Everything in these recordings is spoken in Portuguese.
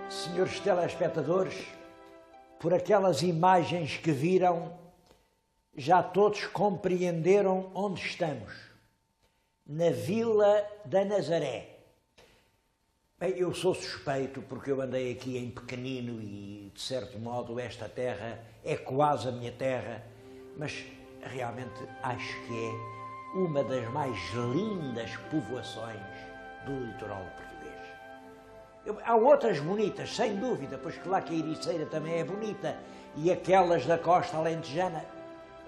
Senhores telespectadores, por aquelas imagens que viram, já todos compreenderam onde estamos. Na Vila da Nazaré. Bem, eu sou suspeito porque eu andei aqui em pequenino e, de certo modo, esta terra é quase a minha terra, mas realmente acho que é uma das mais lindas povoações do litoral português. Há outras bonitas, sem dúvida, pois claro que a Ericeira também é bonita e aquelas da costa alentejana,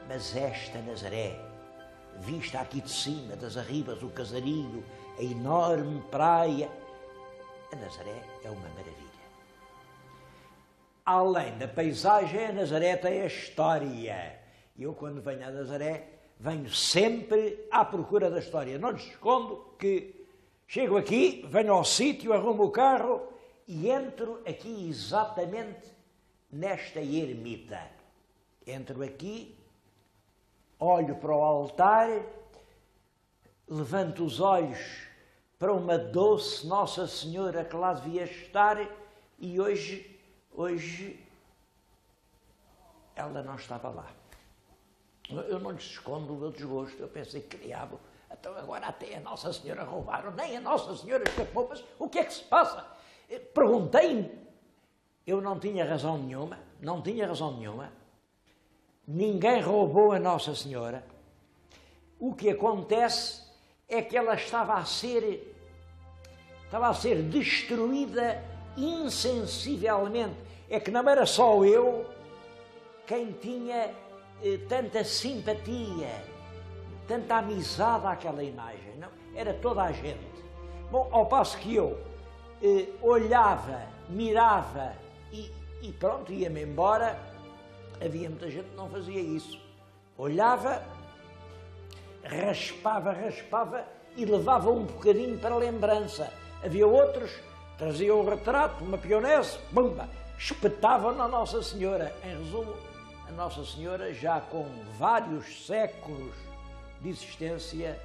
mas esta Nazaré, vista aqui de cima, das arribas, o casario, a enorme praia, a Nazaré é uma maravilha. Além da paisagem, a Nazaré tem a história. Eu, quando venho a Nazaré, venho sempre à procura da história. Não lhes escondo que chego aqui, venho ao sítio, arrumo o carro e entro aqui exatamente nesta ermita. Entro aqui, olho para o altar, levanto os olhos para uma doce Nossa Senhora que lá devia estar e hoje ela não estava lá. Eu não lhes escondo o meu desgosto, eu pensei que diabo, então agora até a Nossa Senhora roubaram, nem a Nossa Senhora escapou, mas o que é que se passa? Perguntei-me, eu não tinha razão nenhuma, ninguém roubou a Nossa Senhora. O que acontece é que ela estava a ser destruída insensivelmente. É que não era só eu quem tinha tanta simpatia, tanta amizade àquela imagem, não? Era toda a gente. Bom, ao passo que eu olhava, mirava e pronto, ia-me embora, havia muita gente que não fazia isso. Olhava, raspava e levava um bocadinho para a lembrança. Havia outros, traziam o retrato, uma pionese, bumba, espetavam na Nossa Senhora. Em resumo, a Nossa Senhora, já com vários séculos de existência,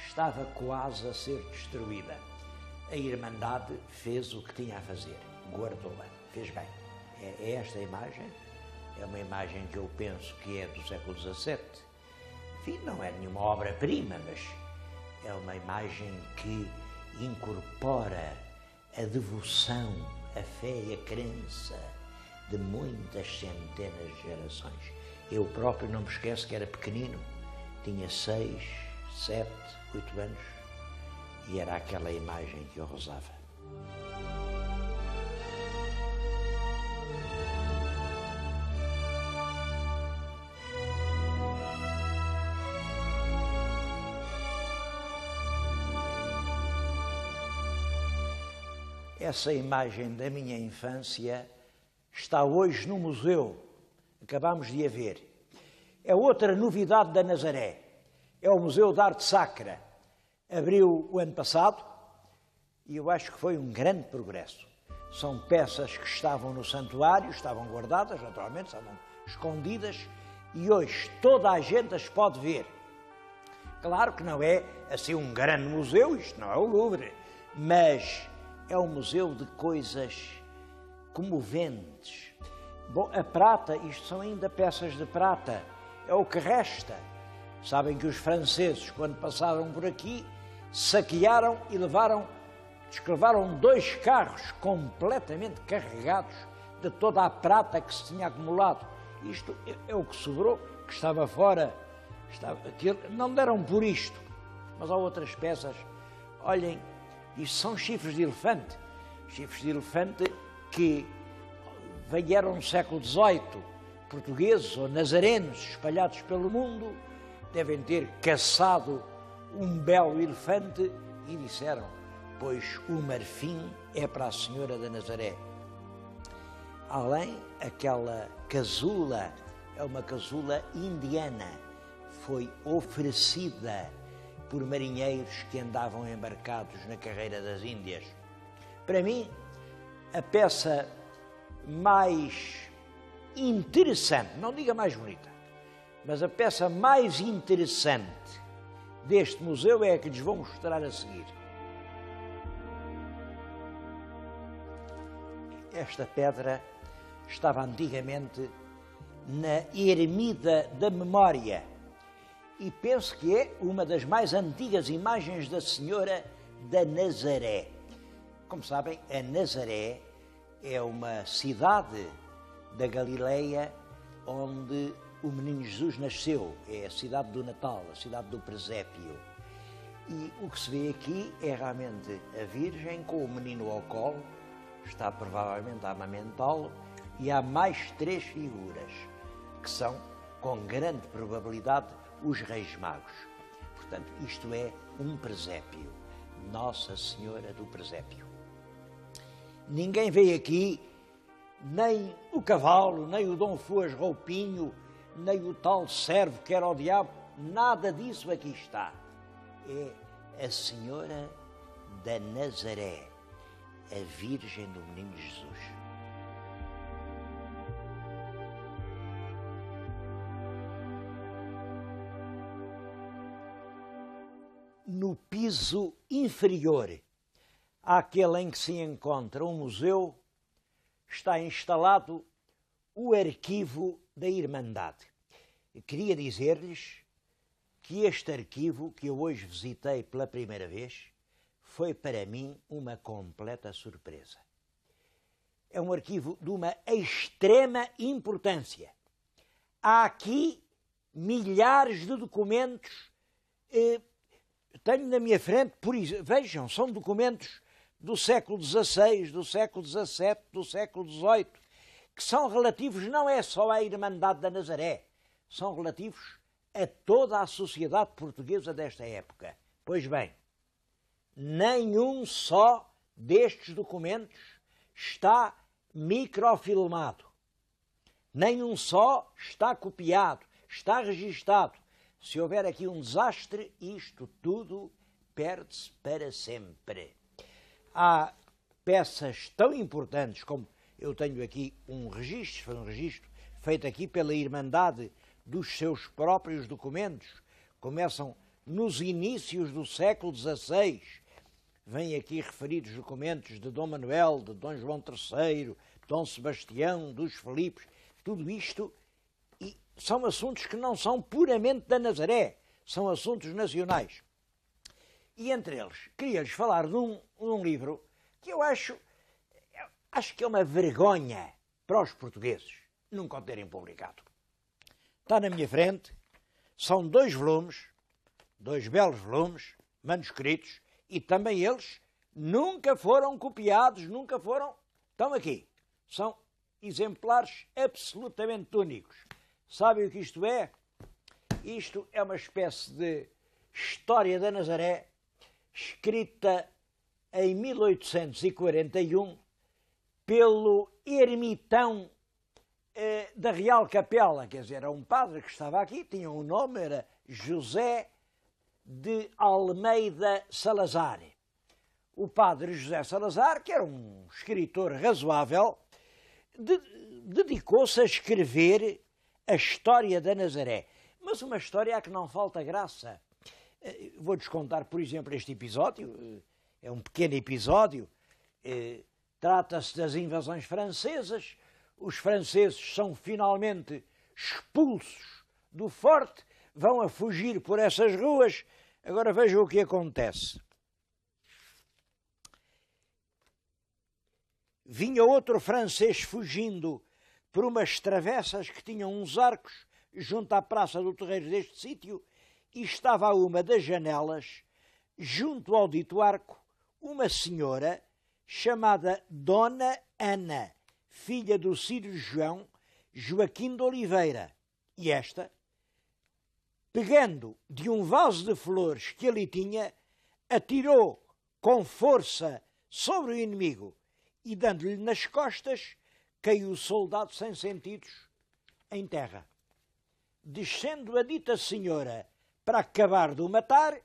estava quase a ser destruída. A Irmandade fez o que tinha a fazer, guardou-a, fez bem. É esta imagem, é uma imagem que eu penso que é do século XVII. Enfim, não é nenhuma obra-prima, mas é uma imagem que incorpora a devoção, a fé e a crença de muitas centenas de gerações. Eu próprio não me esqueço que era pequenino, tinha 6, 7, 8 anos e era aquela imagem que eu rezava. Essa imagem da minha infância está hoje no museu, acabamos de a ver. É outra novidade da Nazaré, é o Museu de Arte Sacra. Abriu o ano passado e eu acho que foi um grande progresso. São peças que estavam no santuário, estavam guardadas, naturalmente, estavam escondidas e hoje toda a gente as pode ver. Claro que não é assim um grande museu, isto não é o Louvre, mas é um museu de coisas comoventes. Bom, a prata, isto são ainda peças de prata, é o que resta. Sabem que os franceses, quando passaram por aqui, saquearam e descrevaram 2 carros completamente carregados de toda a prata que se tinha acumulado. Isto é o que sobrou, que estava fora. Não deram por isto, mas há outras peças. Olhem, isto são chifres de elefante que vieram no século XVIII, portugueses ou nazarenos espalhados pelo mundo, devem ter caçado um belo elefante e disseram, pois o marfim é para a Senhora da Nazaré. Além, aquela casula, é uma casula indiana, foi oferecida por marinheiros que andavam embarcados na carreira das Índias. Para mim, a peça mais interessante, não diga mais bonita, mas a peça mais interessante deste museu é a que lhes vou mostrar a seguir. Esta pedra estava antigamente na Ermida da Memória e penso que é uma das mais antigas imagens da Senhora da Nazaré. Como sabem, a Nazaré é uma cidade da Galileia onde o menino Jesus nasceu. É a cidade do Natal, a cidade do presépio. E o que se vê aqui é realmente a Virgem com o menino ao colo, está provavelmente a amamentá-lo, e há mais 3 figuras, que são, com grande probabilidade, os Reis Magos. Portanto, isto é um presépio, Nossa Senhora do Presépio. Ninguém vê aqui nem o cavalo, nem o Dom Fuas Roupinho, nem o tal servo que era o diabo, nada disso aqui está. É a Senhora da Nazaré, a Virgem do Menino Jesus. No piso inferior àquele em que se encontra um museu, está instalado o arquivo da Irmandade. Eu queria dizer-lhes que este arquivo, que eu hoje visitei pela primeira vez, foi para mim uma completa surpresa. É um arquivo de uma extrema importância. Há aqui milhares de documentos. Tenho na minha frente, vejam, são documentos do século XVI, do século XVII, do século XVIII, que são relativos não é só à Irmandade da Nazaré, são relativos a toda a sociedade portuguesa desta época. Pois bem, nenhum só destes documentos está microfilmado. Nenhum só está copiado, está registado. Se houver aqui um desastre, isto tudo perde-se para sempre. Há peças tão importantes como eu tenho aqui um registro, foi um registro feito aqui pela Irmandade dos seus próprios documentos, começam nos inícios do século XVI, vêm aqui referidos documentos de Dom Manuel, de Dom João III, Dom Sebastião, dos Filipes, tudo isto, e são assuntos que não são puramente da Nazaré, são assuntos nacionais. E entre eles, queria-lhes falar de um livro que eu acho que é uma vergonha para os portugueses nunca o terem publicado. Está na minha frente, são 2 volumes, 2 belos volumes, manuscritos, e também eles nunca foram copiados, nunca foram... Estão aqui. São exemplares absolutamente únicos. Sabem o que isto é? Isto é uma espécie de História da Nazaré, escrita em 1841 pelo ermitão da Real Capela, quer dizer, era um padre que estava aqui, tinha um nome, era José de Almeida Salazar. O padre José Salazar, que era um escritor razoável, dedicou-se a escrever a história da Nazaré. Mas uma história a que não falta graça. Vou-lhes contar, por exemplo, este episódio. É um pequeno episódio. Trata-se das invasões francesas. Os franceses são finalmente expulsos do forte, vão a fugir por essas ruas. Agora vejam o que acontece. Vinha outro francês fugindo por umas travessas que tinham uns arcos junto à praça do terreiro deste sítio, e estava a uma das janelas, junto ao dito arco, uma senhora chamada Dona Ana, filha do cirurgião Joaquim de Oliveira. E esta, pegando de um vaso de flores que ali tinha, atirou com força sobre o inimigo e, dando-lhe nas costas, caiu o soldado sem sentidos em terra. Descendo a dita senhora para acabar de o matar,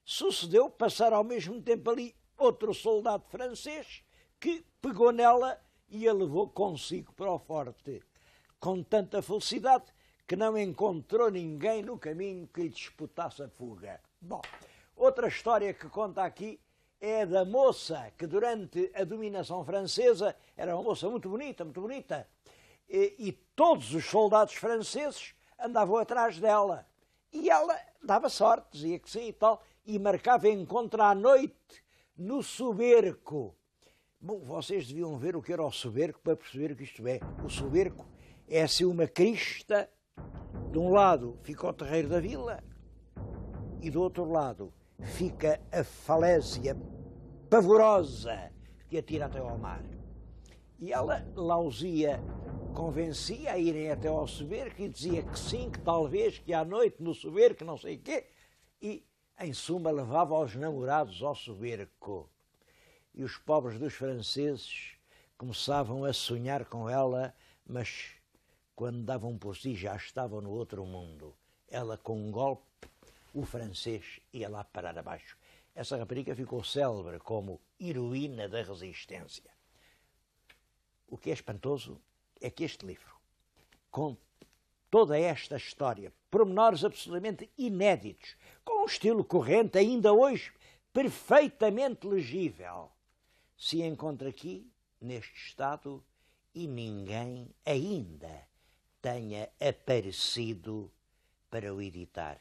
sucedeu passar ao mesmo tempo ali outro soldado francês que pegou nela e a levou consigo para o forte, com tanta felicidade que não encontrou ninguém no caminho que lhe disputasse a fuga. Bom, outra história que conta aqui é da moça que durante a dominação francesa era uma moça muito bonita, muito bonita. E todos os soldados franceses andavam atrás dela. E ela dava sorte, dizia que sim e tal, e marcava encontro à noite no Soberco. Bom, vocês deviam ver o que era o Soberco para perceber o que isto é. O Soberco é assim uma crista, de um lado fica o terreiro da vila e do outro lado fica a falésia pavorosa que atira até ao mar. E ela lá os convencia a irem até ao Soberco e dizia que sim, que talvez, que à noite no Soberco, não sei o quê, e em suma levava os namorados ao Soberco. E os pobres dos franceses começavam a sonhar com ela, mas quando davam por si já estavam no outro mundo. Ela com um golpe, o francês ia lá parar abaixo. Essa rapariga ficou célebre como heroína da resistência. O que é espantoso é que este livro, com toda esta história, pormenores absolutamente inéditos, com um estilo corrente, ainda hoje perfeitamente legível, se encontra aqui, neste estado, e ninguém ainda tenha aparecido para o editar.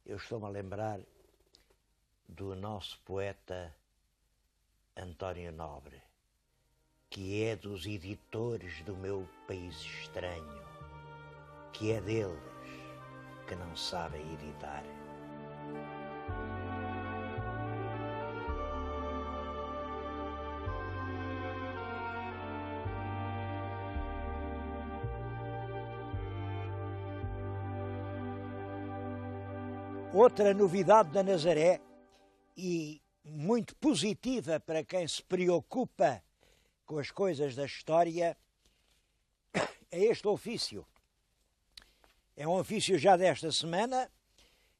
Eu estou-me a lembrar do nosso poeta António Nobre, que é dos editores do meu país estranho, que é deles que não sabem editar. Outra novidade da Nazaré, e muito positiva para quem se preocupa com as coisas da história, é este ofício. É um ofício já desta semana,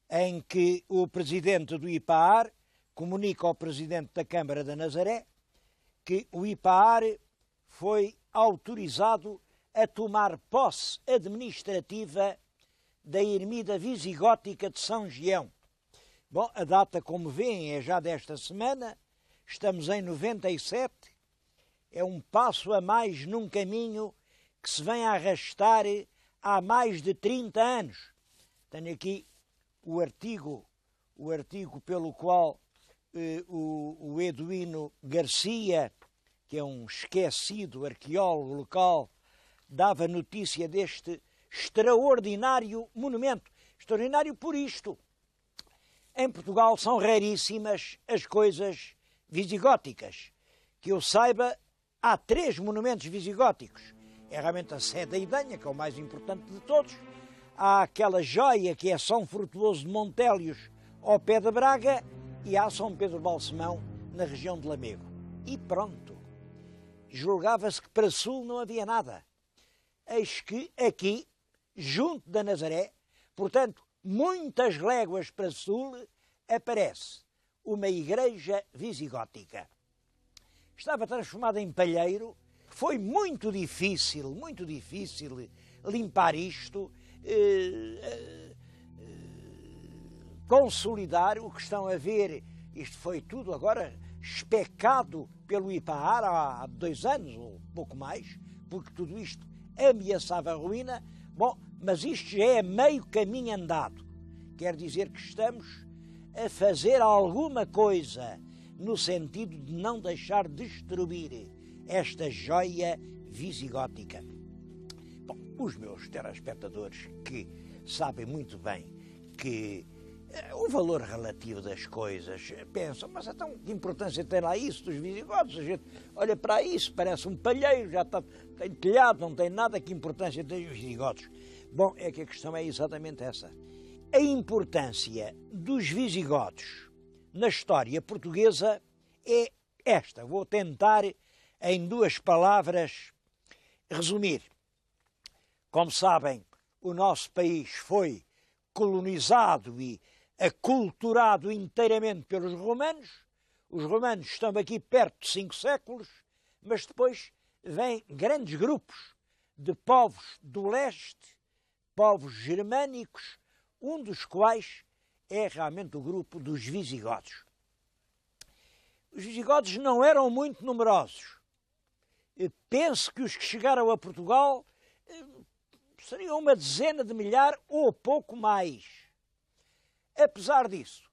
em que o presidente do IPAAR comunica ao presidente da Câmara da Nazaré que o IPAAR foi autorizado a tomar posse administrativa da ermida visigótica de São Gião. Bom, a data, como veem, é já desta semana, estamos em 97, é um passo a mais num caminho que se vem a arrastar há mais de 30 anos. Tenho aqui o artigo pelo qual o Eduino Garcia, que é um esquecido arqueólogo local, dava notícia deste extraordinário monumento. Extraordinário por isto. Em Portugal são raríssimas as coisas visigóticas. Que eu saiba, há 3 monumentos visigóticos. É realmente a Sé da Idanha, que é o mais importante de todos. Há aquela joia que é São Frutuoso de Montélios, ao pé de Braga, e há São Pedro Balsemão, na região de Lamego. E pronto. Julgava-se que para sul não havia nada. Eis que aqui, junto da Nazaré, portanto, muitas léguas para sul, aparece uma igreja visigótica. Estava transformada em palheiro, foi muito difícil limpar isto, consolidar o que estão a ver. Isto foi tudo agora especado pelo IPAAR há 2 anos, ou pouco mais, porque tudo isto ameaçava a ruína. Bom, mas isto já é meio caminho andado. Quer dizer que estamos a fazer alguma coisa no sentido de não deixar destruir esta joia visigótica. Bom, os meus telespectadores, que sabem muito bem que o valor relativo das coisas, pensam, mas então que importância tem lá isso dos visigodos? A gente olha para isso, parece um palheiro, já está, tem telhado, não tem nada, que importância tem os visigodos? Bom, é que a questão é exatamente essa. A importância dos visigodos na história portuguesa é esta. Vou tentar, em 2 palavras, resumir. Como sabem, o nosso país foi colonizado e aculturado inteiramente pelos romanos. Os romanos estão aqui perto de 5 séculos, mas depois vêm grandes grupos de povos do leste, povos germânicos, um dos quais é realmente o grupo dos visigodos. Os visigodos não eram muito numerosos. Penso que os que chegaram a Portugal seriam uma dezena de milhares ou pouco mais. Apesar disso,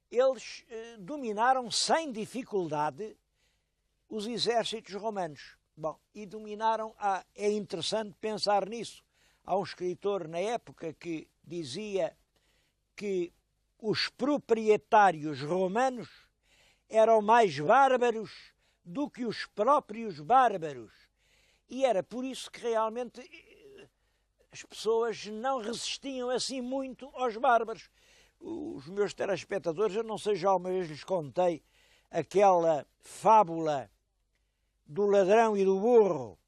eles dominaram sem dificuldade os exércitos romanos. Bom, e dominaram, é interessante pensar nisso. Há um escritor na época que dizia que os proprietários romanos eram mais bárbaros do que os próprios bárbaros. E era por isso que realmente as pessoas não resistiam assim muito aos bárbaros. Os meus telespectadores, eu não sei, já uma vez lhes contei aquela fábula do ladrão e do burro,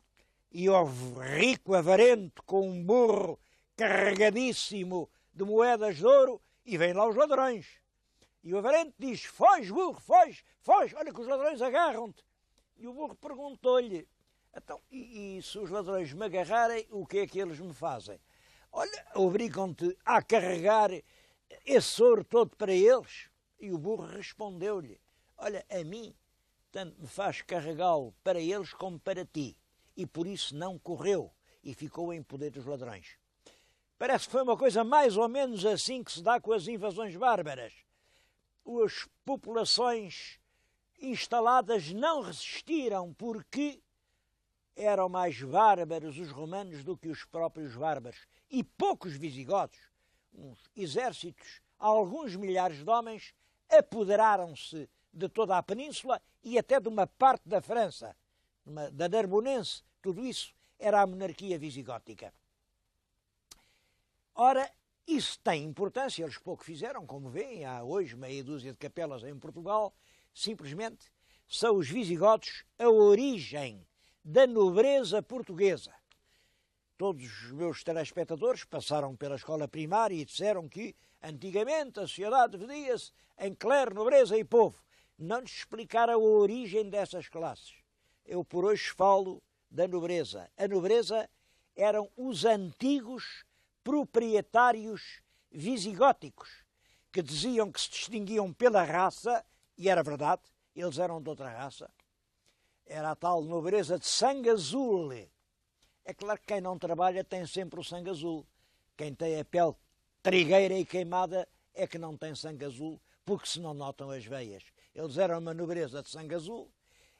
e o rico avarento com um burro carregadíssimo de moedas de ouro, e vêm lá os ladrões. E o avarento diz: foge, burro, foge, foge, olha que os ladrões agarram-te. E o burro perguntou-lhe: então, e se os ladrões me agarrarem, o que é que eles me fazem? Olha, obrigam-te a carregar esse ouro todo para eles? E o burro respondeu-lhe: olha, a mim tanto me faz carregá-lo para eles como para ti. E por isso não correu e ficou em poder dos ladrões. Parece que foi uma coisa mais ou menos assim que se dá com as invasões bárbaras. As populações instaladas não resistiram porque eram mais bárbaros os romanos do que os próprios bárbaros. E poucos visigodos, uns exércitos, alguns milhares de homens, apoderaram-se de toda a península e até de uma parte da França, da Narbonense. Tudo isso era a monarquia visigótica. Ora, isso tem importância, eles pouco fizeram, como veem, há hoje meia dúzia de capelas em Portugal, simplesmente são os visigodos a origem da nobreza portuguesa. Todos os meus telespectadores passaram pela escola primária e disseram que antigamente a sociedade dividia-se em clero, nobreza e povo. Não lhes explicaram a origem dessas classes. Eu por hoje falo da nobreza. A nobreza eram os antigos proprietários visigóticos, que diziam que se distinguiam pela raça, e era verdade, eles eram de outra raça. Era a tal nobreza de sangue azul. É claro que quem não trabalha tem sempre o sangue azul. Quem tem a pele trigueira e queimada é que não tem sangue azul, porque se não notam as veias. Eles eram uma nobreza de sangue azul,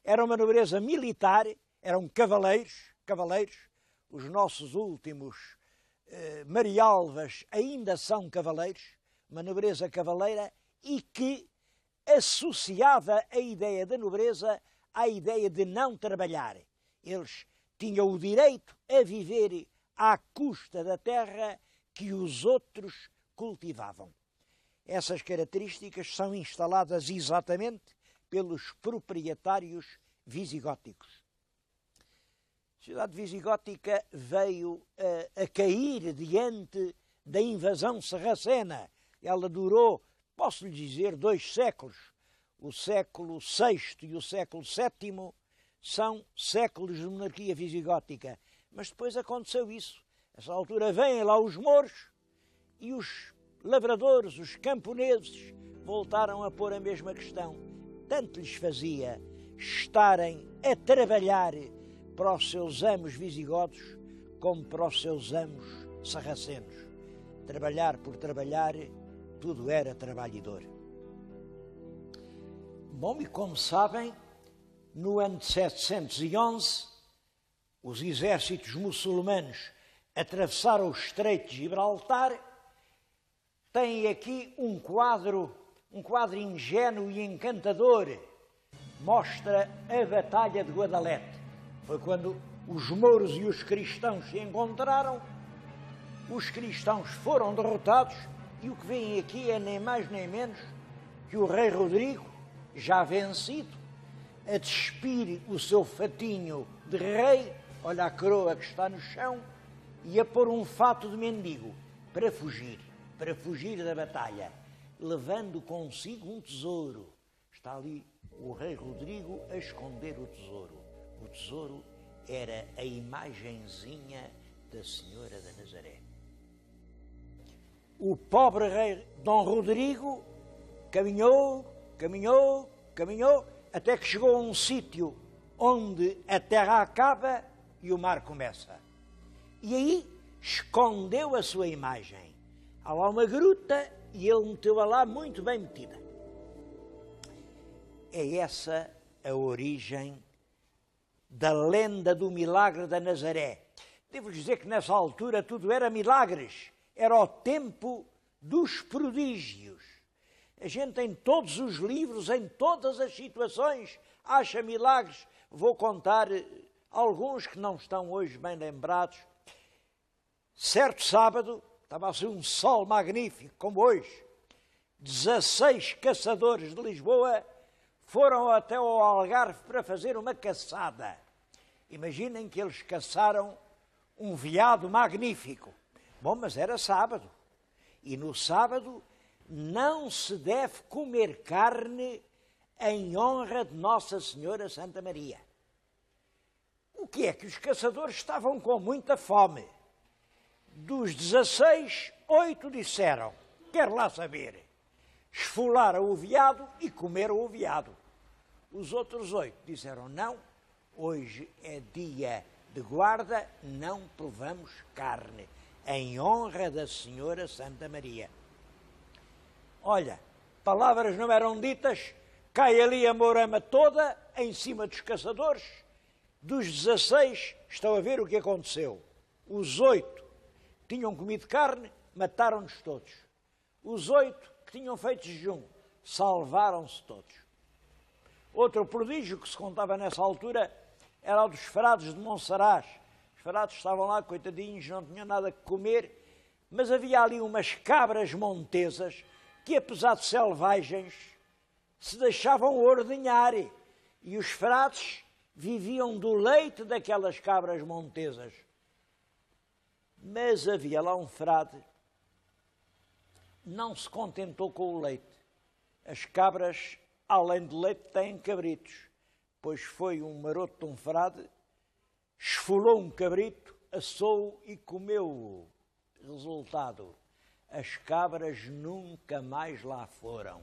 era uma nobreza militar, eram cavaleiros. Os nossos últimos marialvas ainda são cavaleiros, uma nobreza cavaleira, e que associava a ideia da nobreza à ideia de não trabalhar. Eles tinham o direito a viver à custa da terra que os outros cultivavam. Essas características são instaladas exatamente pelos proprietários visigóticos. A sociedade visigótica veio a cair diante da invasão sarracena. Ela durou, posso lhe dizer, 2 séculos. O século VI e o século VII são séculos de monarquia visigótica. Mas depois aconteceu isso. Nessa altura vêm lá os mouros e os lavradores, os camponeses, voltaram a pôr a mesma questão. Tanto lhes fazia estarem a trabalhar para os seus amos visigodos como para os seus amos sarracenos. Trabalhar por trabalhar, tudo era trabalhador. Bom, e como sabem, no ano de 711, os exércitos muçulmanos atravessaram o Estreito de Gibraltar. Tem aqui um quadro ingênuo e encantador. Mostra a Batalha de Guadalete. Foi quando os mouros e os cristãos se encontraram, os cristãos foram derrotados, e o que vem aqui é nem mais nem menos que o rei Rodrigo, já vencido, a despir o seu fatinho de rei, olha a coroa que está no chão, e a pôr um fato de mendigo para fugir da batalha, levando consigo um tesouro. Está ali o rei Rodrigo a esconder o tesouro. O tesouro era a imagenzinha da Senhora da Nazaré. O pobre rei Dom Rodrigo caminhou, até que chegou a um sítio onde a terra acaba e o mar começa. E aí escondeu a sua imagem. Há lá uma gruta e ele meteu-a lá muito bem metida. É essa a origem da lenda do milagre da Nazaré. Devo dizer que nessa altura tudo era milagres. Era o tempo dos prodígios. A gente em todos os livros, em todas as situações, acha milagres. Vou contar alguns que não estão hoje bem lembrados. Certo sábado, estava a ser um sol magnífico, como hoje. 16 caçadores de Lisboa foram até ao Algarve para fazer uma caçada. Imaginem que eles caçaram um veado magnífico. Bom, mas era sábado. E no sábado não se deve comer carne em honra de Nossa Senhora Santa Maria. O que é que os caçadores estavam com muita fome? Dos 16, 8 disseram, quer lá saber, esfolaram o veado e comeram o veado. Os outros 8 disseram, não, hoje é dia de guarda, não provamos carne, em honra da Senhora Santa Maria. Olha, palavras não eram ditas, cai ali a morama toda em cima dos caçadores. Dos 16, estão a ver o que aconteceu. Os 8 tinham comido carne, mataram-nos todos. Os 8 que tinham feito jejum, salvaram-se todos. Outro prodígio que se contava nessa altura era o dos frades de Monsaraz. Os frades estavam lá, coitadinhos, não tinham nada que comer, mas havia ali umas cabras montesas que, apesar de selvagens, se deixavam ordenhar. E os frades viviam do leite daquelas cabras montesas. Mas havia lá um frade, não se contentou com o leite. As cabras, além de leite, têm cabritos. Pois foi um maroto de um frade, esfolou um cabrito, assou-o e comeu-o. Resultado, as cabras nunca mais lá foram.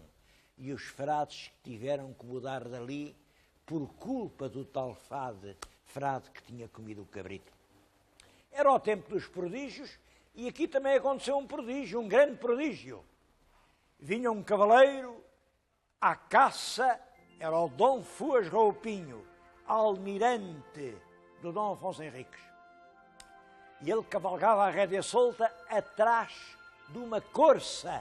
E os frades tiveram que mudar dali por culpa do tal frade que tinha comido o cabrito. Era o tempo dos prodígios e aqui também aconteceu um prodígio, um grande prodígio. Vinha um cavaleiro à caça, era o Dom Fuas Roupinho, almirante do Dom Afonso Henriques. E ele cavalgava a rédea solta atrás de uma corça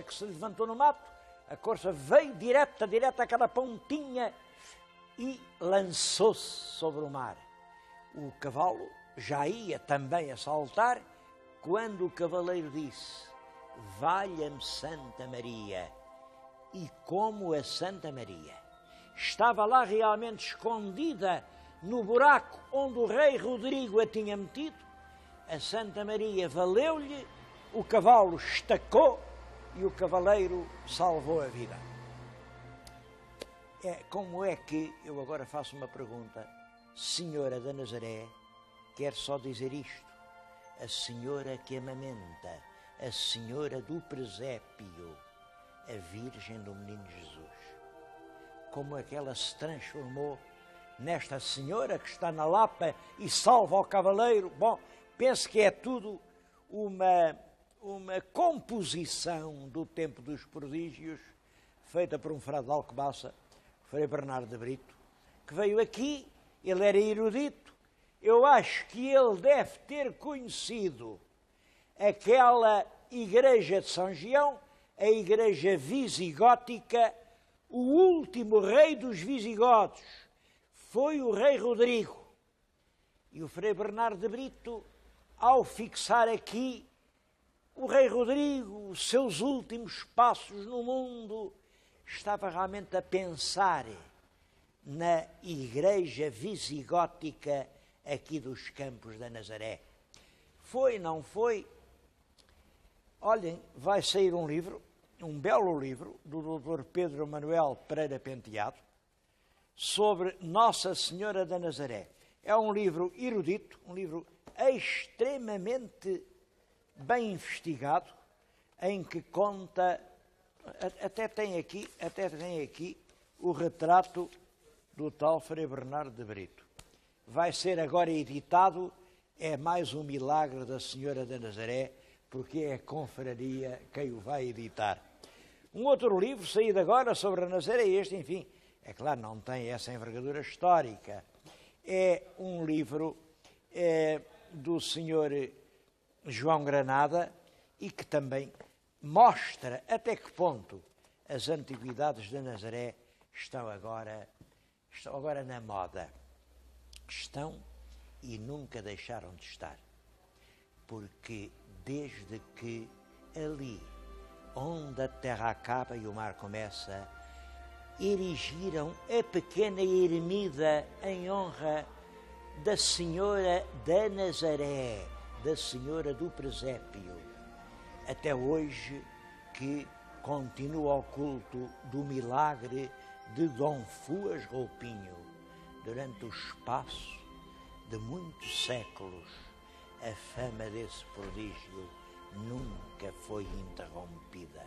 que se levantou no mato. A corça veio direta àquela pontinha e lançou-se sobre o mar. O cavalo já ia também a saltar, quando o cavaleiro disse, valha-me Santa Maria. E como a Santa Maria estava lá realmente escondida no buraco onde o rei Rodrigo a tinha metido, a Santa Maria valeu-lhe, o cavalo estacou e o cavaleiro salvou a vida. Como é que, eu agora faço uma pergunta, Senhora da Nazaré quer só dizer isto, a Senhora que amamenta, a Senhora do presépio, a Virgem do Menino Jesus. Como é que ela se transformou nesta Senhora que está na Lapa e salva o cavaleiro? Bom, penso que é tudo uma composição do tempo dos prodígios, feita por um frade de Alcobaça, Frei Bernardo de Brito, que veio aqui, ele era erudito, eu acho que ele deve ter conhecido aquela igreja de São Gião, a igreja visigótica, o último rei dos visigodos foi o rei Rodrigo. E o Frei Bernardo de Brito, ao fixar aqui o rei Rodrigo, os seus últimos passos no mundo, estava realmente a pensar na igreja visigótica aqui dos Campos da Nazaré. Foi, não foi? Olhem, vai sair um livro, um belo livro, do Dr. Pedro Manuel Pereira Penteado, sobre Nossa Senhora da Nazaré. É um livro erudito, um livro extremamente bem investigado, em que conta, até tem aqui o retrato do tal Frei Bernardo de Brito. Vai ser agora editado, é mais um milagre da Senhora da Nazaré, porque é a confraria quem o vai editar. Um outro livro saído agora sobre a Nazaré, este, enfim, é claro, não tem essa envergadura histórica. É um livro do Sr. João Granada e que também mostra até que ponto as antiguidades da Nazaré estão agora na moda. Estão e nunca deixaram de estar. Porque desde que ali, onde a terra acaba e o mar começa, erigiram a pequena ermida em honra da Senhora da Nazaré, da Senhora do Presépio, até hoje que continua o culto do milagre de Dom Fuas Roupinho. Durante o espaço de muitos séculos, a fama desse prodígio nunca foi interrompida.